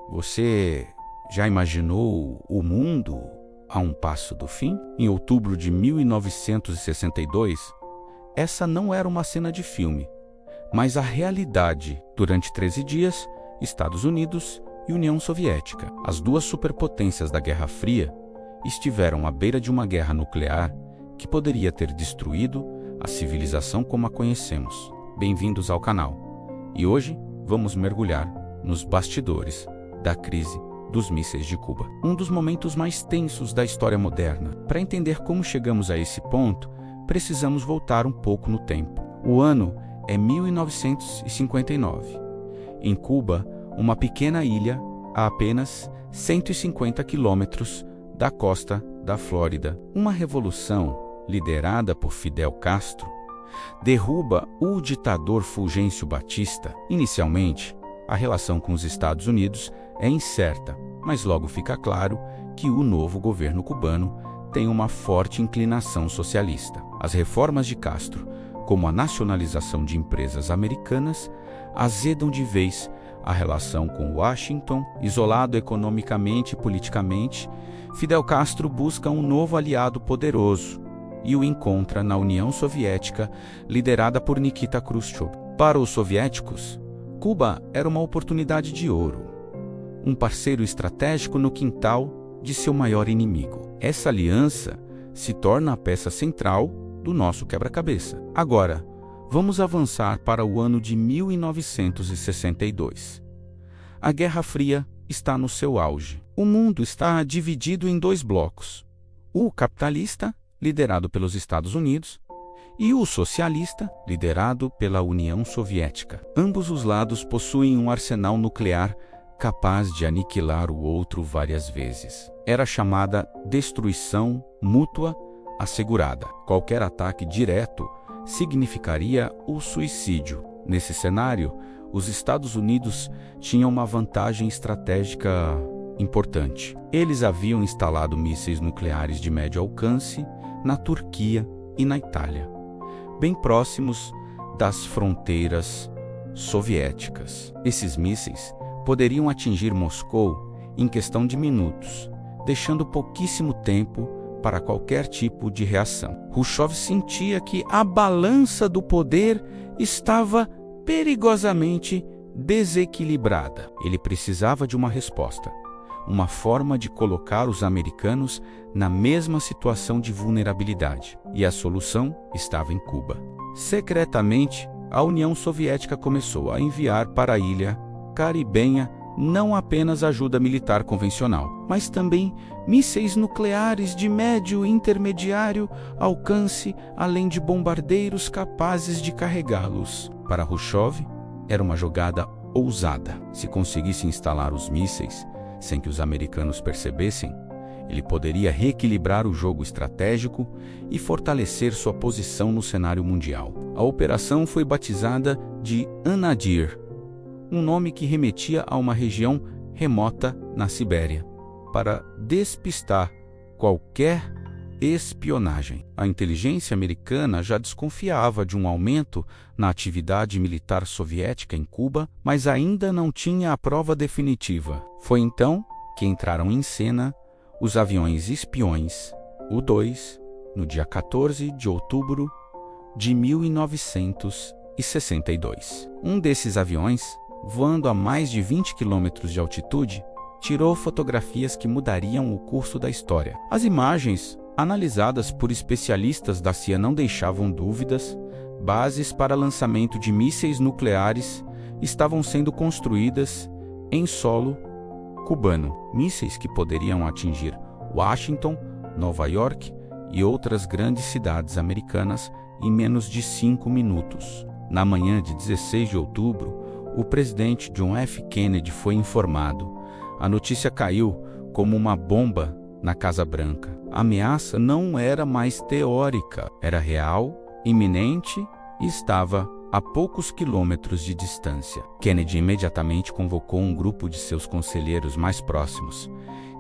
Você já imaginou o mundo a um passo do fim? Em outubro de 1962, essa não era uma cena de filme, mas a realidade. Durante 13 dias, Estados Unidos e União Soviética, as duas superpotências da Guerra Fria, estiveram à beira de uma guerra nuclear que poderia ter destruído a civilização como a conhecemos. Bem-vindos ao canal. E hoje vamos mergulhar nos bastidores da crise dos mísseis de Cuba. Um dos momentos mais tensos da história moderna. Para entender como chegamos a esse ponto, precisamos voltar um pouco no tempo. O ano é 1959. Em Cuba, uma pequena ilha a apenas 150 quilômetros da costa da Flórida. Uma revolução liderada por Fidel Castro derruba o ditador Fulgêncio Batista. Inicialmente, a relação com os Estados Unidos é incerta, mas logo fica claro que o novo governo cubano tem uma forte inclinação socialista. As reformas de Castro, como a nacionalização de empresas americanas, azedam de vez a relação com Washington. Isolado economicamente e politicamente, Fidel Castro busca um novo aliado poderoso e o encontra na União Soviética, liderada por Nikita Khrushchev. Para os soviéticos, Cuba era uma oportunidade de ouro, um parceiro estratégico no quintal de seu maior inimigo. Essa aliança se torna a peça central do nosso quebra-cabeça. Agora, vamos avançar para o ano de 1962. A Guerra Fria está no seu auge. O mundo está dividido em dois blocos: o capitalista, liderado pelos Estados Unidos, e o socialista, liderado pela União Soviética. Ambos os lados possuem um arsenal nuclear capaz de aniquilar o outro várias vezes. Era chamada destruição mútua assegurada. Qualquer ataque direto significaria o suicídio. Nesse cenário, os Estados Unidos tinham uma vantagem estratégica importante. Eles haviam instalado mísseis nucleares de médio alcance na Turquia e na Itália, bem próximos das fronteiras soviéticas. Esses mísseis poderiam atingir Moscou em questão de minutos, deixando pouquíssimo tempo para qualquer tipo de reação. Khrushchev sentia que a balança do poder estava perigosamente desequilibrada. Ele precisava de uma resposta, uma forma de colocar os americanos na mesma situação de vulnerabilidade. E a solução estava em Cuba. Secretamente, a União Soviética começou a enviar para a ilha caribenha não apenas ajuda militar convencional, mas também mísseis nucleares de médio e intermediário alcance, além de bombardeiros capazes de carregá-los. Para Khrushchev, era uma jogada ousada. Se conseguisse instalar os mísseis sem que os americanos percebessem, ele poderia reequilibrar o jogo estratégico e fortalecer sua posição no cenário mundial. A operação foi batizada de Anadyr, um nome que remetia a uma região remota na Sibéria, para despistar qualquer espionagem. A inteligência americana já desconfiava de um aumento na atividade militar soviética em Cuba, mas ainda não tinha a prova definitiva. Foi então que entraram em cena os aviões espiões U-2, no dia 14 de outubro de 1962. Um desses aviões, voando a mais de 20 quilômetros de altitude, tirou fotografias que mudariam o curso da história. As imagens, analisadas por especialistas da CIA, não deixavam dúvidas. Bases para lançamento de mísseis nucleares estavam sendo construídas em solo cubano. Mísseis que poderiam atingir Washington, Nova York e outras grandes cidades americanas em menos de 5 minutos. Na manhã de 16 de outubro, o presidente John F. Kennedy foi informado. A notícia caiu como uma bomba na Casa Branca. A ameaça não era mais teórica, era real, iminente e estava a poucos quilômetros de distância. Kennedy imediatamente convocou um grupo de seus conselheiros mais próximos,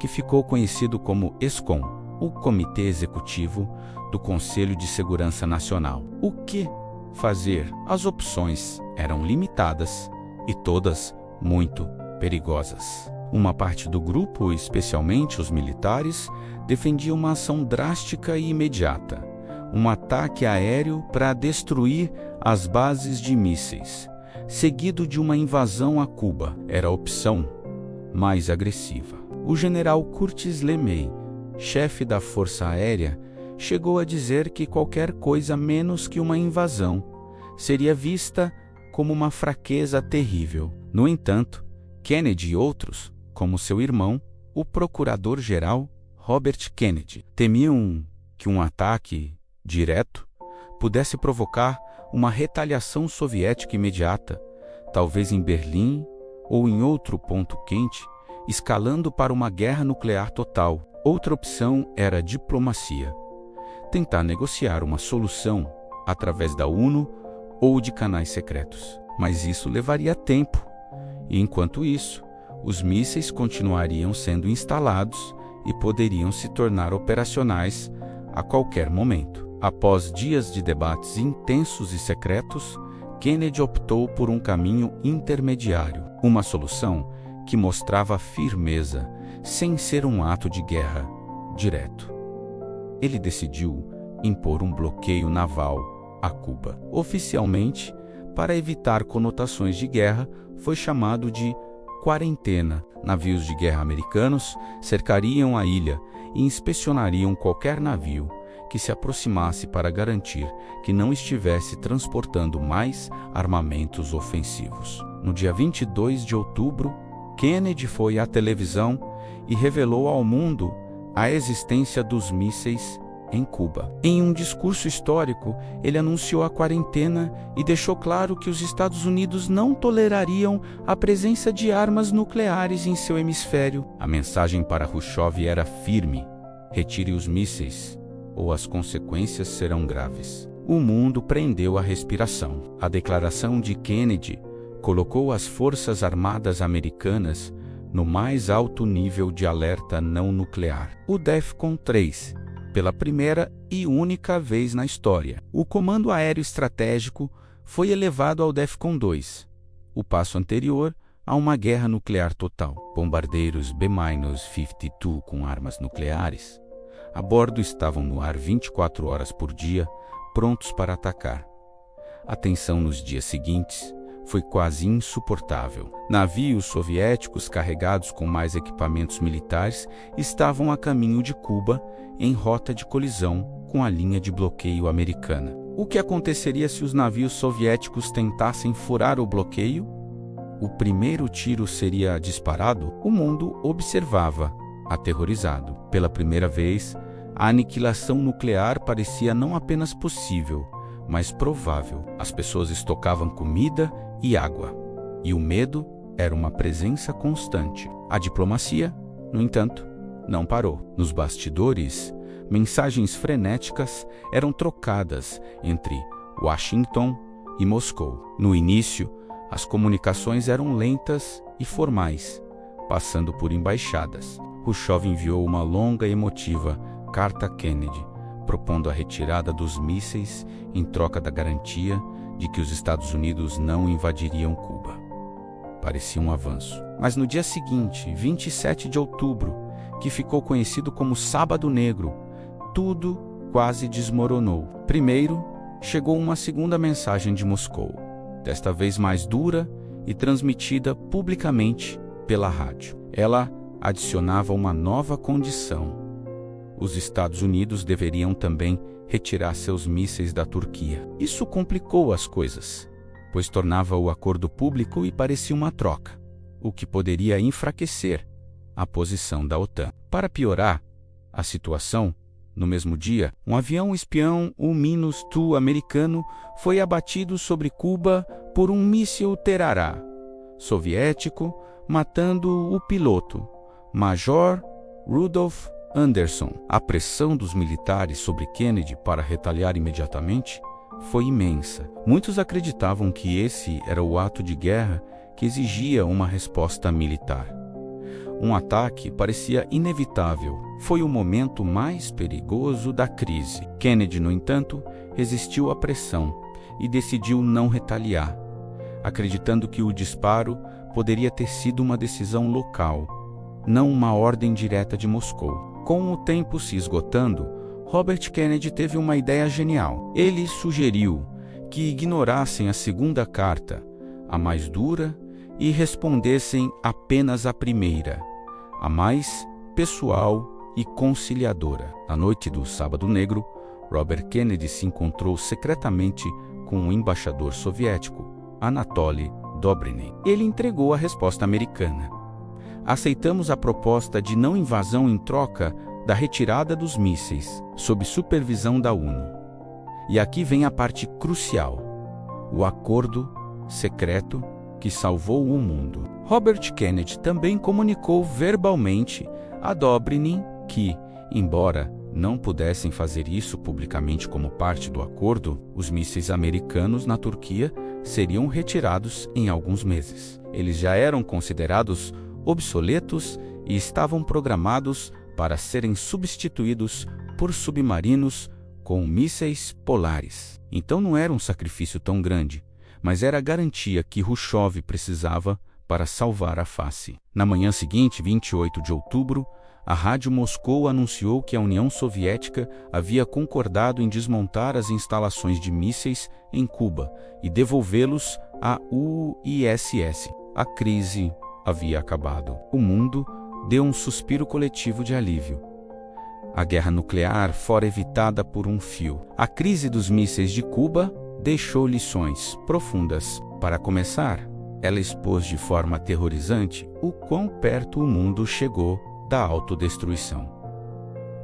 que ficou conhecido como ESCOM, o Comitê Executivo do Conselho de Segurança Nacional. O que fazer? As opções eram limitadas e todas muito perigosas. Uma parte do grupo, especialmente os militares, defendia uma ação drástica e imediata, um ataque aéreo para destruir as bases de mísseis, seguido de uma invasão a Cuba. Era a opção mais agressiva. O general Curtis LeMay, chefe da Força Aérea, chegou a dizer que qualquer coisa menos que uma invasão seria vista como uma fraqueza terrível. No entanto, Kennedy e outros, como seu irmão, o procurador-geral Robert Kennedy, temiam que um ataque direto pudesse provocar uma retaliação soviética imediata, talvez em Berlim ou em outro ponto quente, escalando para uma guerra nuclear total. Outra opção era a diplomacia, tentar negociar uma solução através da ONU ou de canais secretos. Mas isso levaria tempo, e enquanto isso, os mísseis continuariam sendo instalados e poderiam se tornar operacionais a qualquer momento. Após dias de debates intensos e secretos, Kennedy optou por um caminho intermediário, uma solução que mostrava firmeza, sem ser um ato de guerra direto. Ele decidiu impor um bloqueio naval a Cuba. Oficialmente, para evitar conotações de guerra, foi chamado de quarentena. Navios de guerra americanos cercariam a ilha e inspecionariam qualquer navio que se aproximasse para garantir que não estivesse transportando mais armamentos ofensivos. No dia 22 de outubro, Kennedy foi à televisão e revelou ao mundo a existência dos mísseis em Cuba. Em um discurso histórico, ele anunciou a quarentena e deixou claro que os Estados Unidos não tolerariam a presença de armas nucleares em seu hemisfério. A mensagem para Khrushchev era firme: retire os mísseis, ou as consequências serão graves. O mundo prendeu a respiração. A declaração de Kennedy colocou as Forças Armadas Americanas no mais alto nível de alerta não nuclear, o DEFCON 3, pela primeira e única vez na história. O Comando Aéreo Estratégico foi elevado ao DEFCON 2, o passo anterior a uma guerra nuclear total. Bombardeiros B-52 com armas nucleares a bordo estavam no ar 24 horas por dia, prontos para atacar. A tensão nos dias seguintes foi quase insuportável. Navios soviéticos carregados com mais equipamentos militares estavam a caminho de Cuba, em rota de colisão com a linha de bloqueio americana. O que aconteceria se os navios soviéticos tentassem furar o bloqueio? O primeiro tiro seria disparado? O mundo observava, aterrorizado. Pela primeira vez, a aniquilação nuclear parecia não apenas possível, mas provável. As pessoas estocavam comida e água, e o medo era uma presença constante. A diplomacia, no entanto, não parou. Nos bastidores, mensagens frenéticas eram trocadas entre Washington e Moscou. No início, as comunicações eram lentas e formais, passando por embaixadas. Khrushchev enviou uma longa e emotiva carta a Kennedy, propondo a retirada dos mísseis em troca da garantia de que os Estados Unidos não invadiriam Cuba. Parecia um avanço. Mas no dia seguinte, 27 de outubro, que ficou conhecido como Sábado Negro, tudo quase desmoronou. Primeiro, chegou uma segunda mensagem de Moscou, desta vez mais dura e transmitida publicamente pela rádio. Ela adicionava uma nova condição: os Estados Unidos deveriam também retirar seus mísseis da Turquia. Isso complicou as coisas, pois tornava o acordo público e parecia uma troca, o que poderia enfraquecer a posição da OTAN. Para piorar a situação, no mesmo dia, um avião espião, o Minus-2 americano, foi abatido sobre Cuba por um míssil Terará soviético, matando o piloto, Major Rudolf Anderson. A pressão dos militares sobre Kennedy para retaliar imediatamente foi imensa. Muitos acreditavam que esse era o ato de guerra que exigia uma resposta militar. Um ataque parecia inevitável. Foi o momento mais perigoso da crise. Kennedy, no entanto, resistiu à pressão e decidiu não retaliar, acreditando que o disparo poderia ter sido uma decisão local, não uma ordem direta de Moscou. Com o tempo se esgotando, Robert Kennedy teve uma ideia genial. Ele sugeriu que ignorassem a segunda carta, a mais dura, e respondessem apenas à primeira, a mais pessoal e conciliadora. Na noite do Sábado Negro, Robert Kennedy se encontrou secretamente com o embaixador soviético, Anatoly Dobrynin. Ele entregou a resposta americana. Aceitamos a proposta de não invasão em troca da retirada dos mísseis, sob supervisão da ONU. E aqui vem a parte crucial: o acordo secreto que salvou o mundo. Robert Kennedy também comunicou verbalmente a Dobrynin que, embora não pudessem fazer isso publicamente como parte do acordo, os mísseis americanos na Turquia seriam retirados em alguns meses. Eles já eram considerados obsoletos e estavam programados para serem substituídos por submarinos com mísseis polares. Então não era um sacrifício tão grande, mas era a garantia que Khrushchev precisava para salvar a face. Na manhã seguinte, 28 de outubro, a Rádio Moscou anunciou que a União Soviética havia concordado em desmontar as instalações de mísseis em Cuba e devolvê-los à URSS. A crise havia acabado. O mundo deu um suspiro coletivo de alívio. A guerra nuclear fora evitada por um fio. A crise dos mísseis de Cuba deixou lições profundas. Para começar, ela expôs de forma aterrorizante o quão perto o mundo chegou da autodestruição.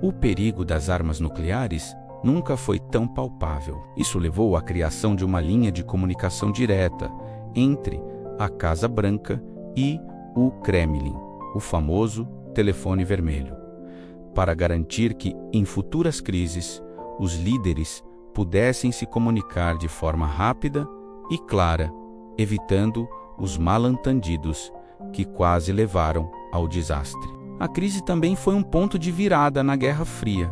O perigo das armas nucleares nunca foi tão palpável. Isso levou à criação de uma linha de comunicação direta entre a Casa Branca e o Kremlin, o famoso telefone vermelho, para garantir que, em futuras crises, os líderes pudessem se comunicar de forma rápida e clara, evitando os mal-entendidos que quase levaram ao desastre. A crise também foi um ponto de virada na Guerra Fria.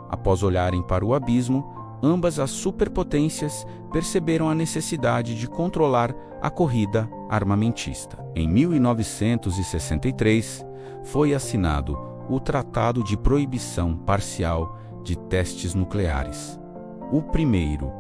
Após olharem para o abismo, ambas as superpotências perceberam a necessidade de controlar a corrida armamentista. Em 1963, foi assinado o Tratado de Proibição Parcial de Testes Nucleares, o primeiro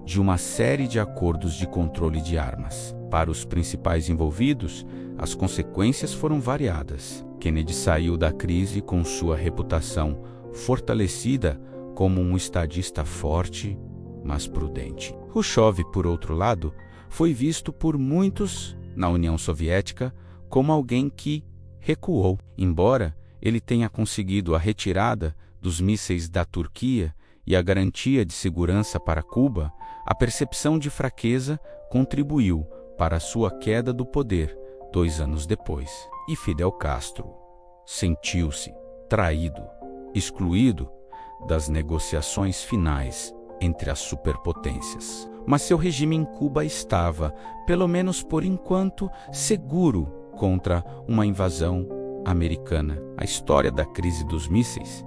de uma série de acordos de controle de armas. Para os principais envolvidos, as consequências foram variadas. Kennedy saiu da crise com sua reputação fortalecida como um estadista forte, mas prudente. Khrushchev, por outro lado, foi visto por muitos na União Soviética como alguém que recuou. Embora ele tenha conseguido a retirada dos mísseis da Turquia e a garantia de segurança para Cuba, a percepção de fraqueza contribuiu para sua queda do poder 2 anos depois. E Fidel Castro sentiu-se traído, excluído das negociações finais entre as superpotências. Mas seu regime em Cuba estava, pelo menos por enquanto, seguro contra uma invasão americana. A história da crise dos mísseis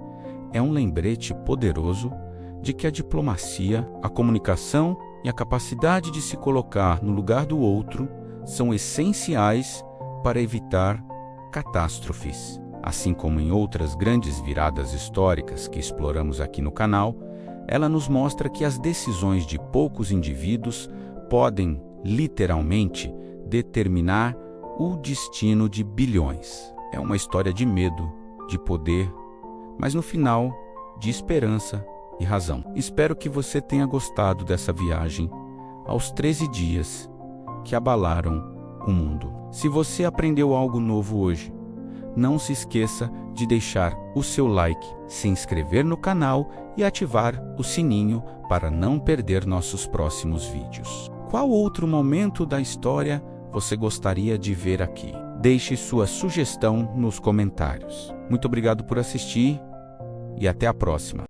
é um lembrete poderoso de que a diplomacia, a comunicação e a capacidade de se colocar no lugar do outro são essenciais para evitar catástrofes. Assim como em outras grandes viradas históricas que exploramos aqui no canal, ela nos mostra que as decisões de poucos indivíduos podem, literalmente, determinar o destino de bilhões. É uma história de medo, de poder, mas no final, de esperança e razão. Espero que você tenha gostado dessa viagem aos 13 dias que abalaram o mundo. Se você aprendeu algo novo hoje, não se esqueça de deixar o seu like, se inscrever no canal e ativar o sininho para não perder nossos próximos vídeos. Qual outro momento da história você gostaria de ver aqui? Deixe sua sugestão nos comentários. Muito obrigado por assistir e até a próxima.